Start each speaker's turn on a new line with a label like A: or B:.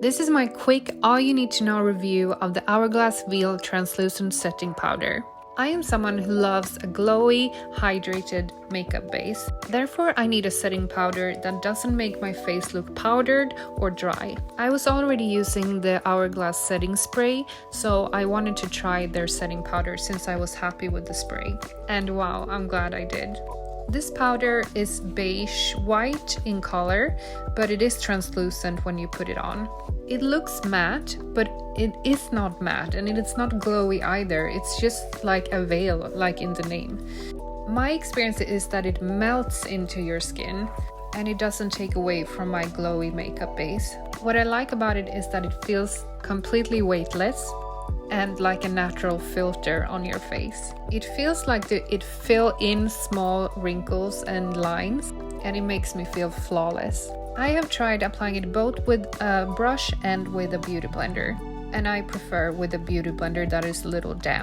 A: This is my quick all you need to know review of the Hourglass Veil Translucent Setting Powder. I am someone who loves a glowy, hydrated makeup base. Therefore, I need a setting powder that doesn't make my face look powdered or dry. I was already using the Hourglass setting spray, so I wanted to try their setting powder since I was happy with the spray. And wow, I'm glad I did. This powder is beige white in color, but it is translucent when you put it on. It looks matte, but it is not matte, and it's not glowy either. It's just like a veil, like in the name. My experience is that it melts into your skin and it doesn't take away from my glowy makeup base. What I like about it is that it feels completely weightless and like a natural filter on your face. It feels like it fills in small wrinkles and lines, and it makes me feel flawless. I have tried applying it both with a brush and with a beauty blender, and I prefer with a beauty blender that is a little damp.